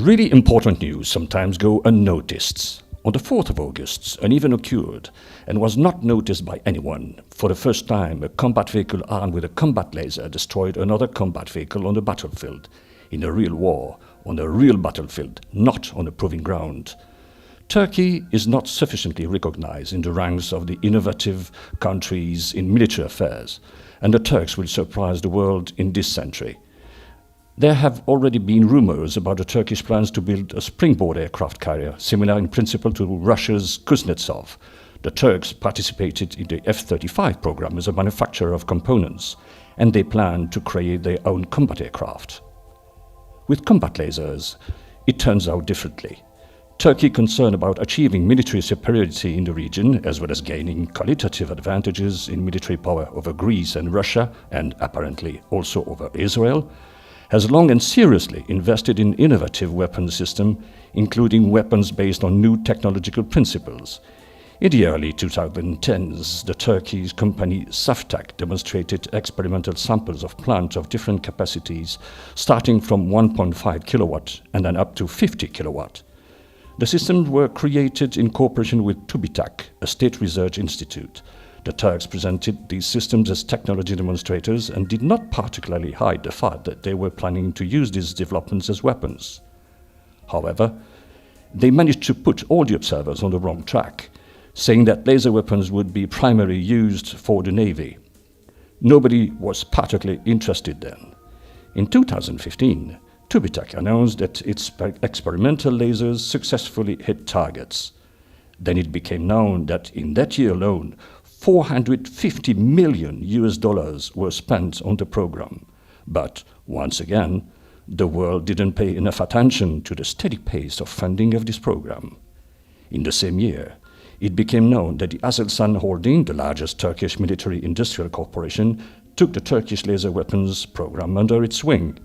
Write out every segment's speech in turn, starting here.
Really important news sometimes go unnoticed. On the 4th of August, an event occurred and was not noticed by anyone. For the first time, a combat vehicle armed with a combat laser destroyed another combat vehicle on the battlefield. In a real war, on a real battlefield, not on a proving ground. Turkey is not sufficiently recognized in the ranks of the innovative countries in military affairs, and the Turks will surprise the world in this century. There have already been rumors about the Turkish plans to build a springboard aircraft carrier, similar in principle to Russia's Kuznetsov. The Turks participated in the F-35 program as a manufacturer of components, and they plan to create their own combat aircraft. With combat lasers, it turns out differently. Turkey, concerned about achieving military superiority in the region, as well as gaining qualitative advantages in military power over Greece and Russia, and apparently also over Israel, has long and seriously invested in innovative weapons systems, including weapons based on new technological principles. In the early 2010s, the Turkish company Saftak demonstrated experimental samples of plants of different capacities, starting from 1.5 kilowatt and then up to 50 kilowatt. The systems were created in cooperation with TÜBİTAK, a state research institute. The Turks presented these systems as technology demonstrators and did not particularly hide the fact that they were planning to use these developments as weapons. However, they managed to put all the observers on the wrong track, saying that laser weapons would be primarily used for the Navy. Nobody was particularly interested then. In 2015, TÜBİTAK announced that its experimental lasers successfully hit targets. Then it became known that in that year alone, $450 million were spent on the program. But once again, the world didn't pay enough attention to the steady pace of funding of this program. In the same year, it became known that the Aselsan Holding, the largest Turkish military industrial corporation, took the Turkish laser weapons program under its wing.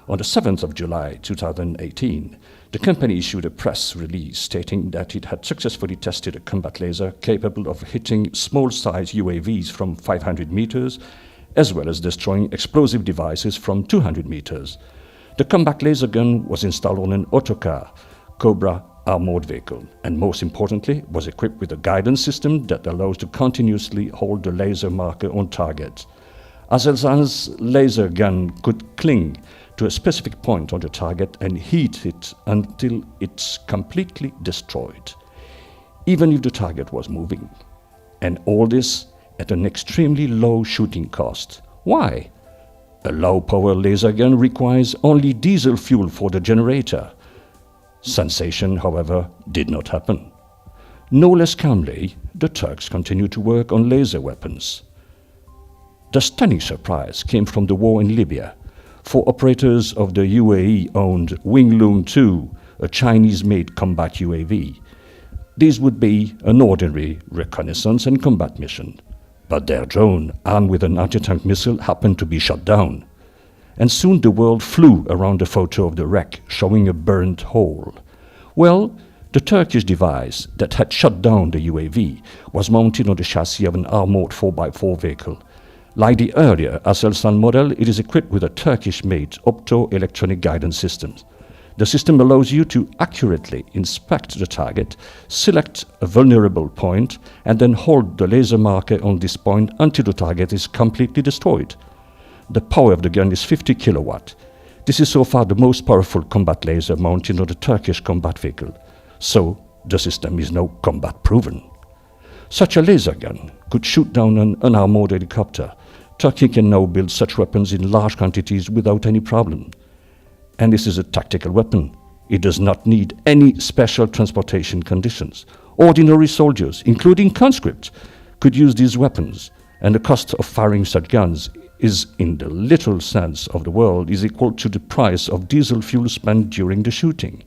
On the 7th of July 2018, the company issued a press release stating that it had successfully tested a combat laser capable of hitting small-sized UAVs from 500 meters, as well as destroying explosive devices from 200 meters. The combat laser gun was installed on an autocar, Cobra armored vehicle, and most importantly, was equipped with a guidance system that allows to continuously hold the laser marker on target. Aselsan's laser gun could cling to a specific point on the target and heat it until it's completely destroyed, even if the target was moving. And all this at an extremely low shooting cost. Why? A low-power laser gun requires only diesel fuel for the generator. Sensation, however, did not happen. No less calmly, the Turks continued to work on laser weapons. The stunning surprise came from the war in Libya. For operators of the UAE-owned Wingloon 2, a Chinese-made combat UAV, this would be an ordinary reconnaissance and combat mission. But their drone, armed with an anti-tank missile, happened to be shot down. And soon the world flew around a photo of the wreck, showing a burnt hole. Well, the Turkish device that had shot down the UAV was mounted on the chassis of an armored 4x4 vehicle. Like the earlier Aselsan model, it is equipped with a Turkish-made optoelectronic guidance system. The system allows you to accurately inspect the target, select a vulnerable point, and then hold the laser marker on this point until the target is completely destroyed. The power of the gun is 50 kilowatt. This is so far the most powerful combat laser mounted on the Turkish combat vehicle. So, the system is now combat-proven. Such a laser gun could shoot down an unarmored helicopter. Turkey can now build such weapons in large quantities without any problem. And this is a tactical weapon. It does not need any special transportation conditions. Ordinary soldiers, including conscripts, could use these weapons, and the cost of firing such guns is, in the literal sense of the word, is equal to the price of diesel fuel spent during the shooting.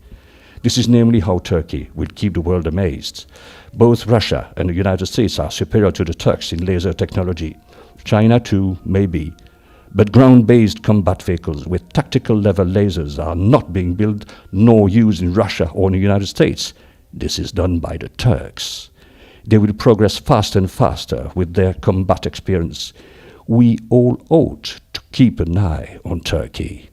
This is namely how Turkey will keep the world amazed. Both Russia and the United States are superior to the Turks in laser technology. China too, maybe. But ground-based combat vehicles with tactical-level lasers are not being built nor used in Russia or in the United States. This is done by the Turks. They will progress faster and faster with their combat experience. We all ought to keep an eye on Turkey.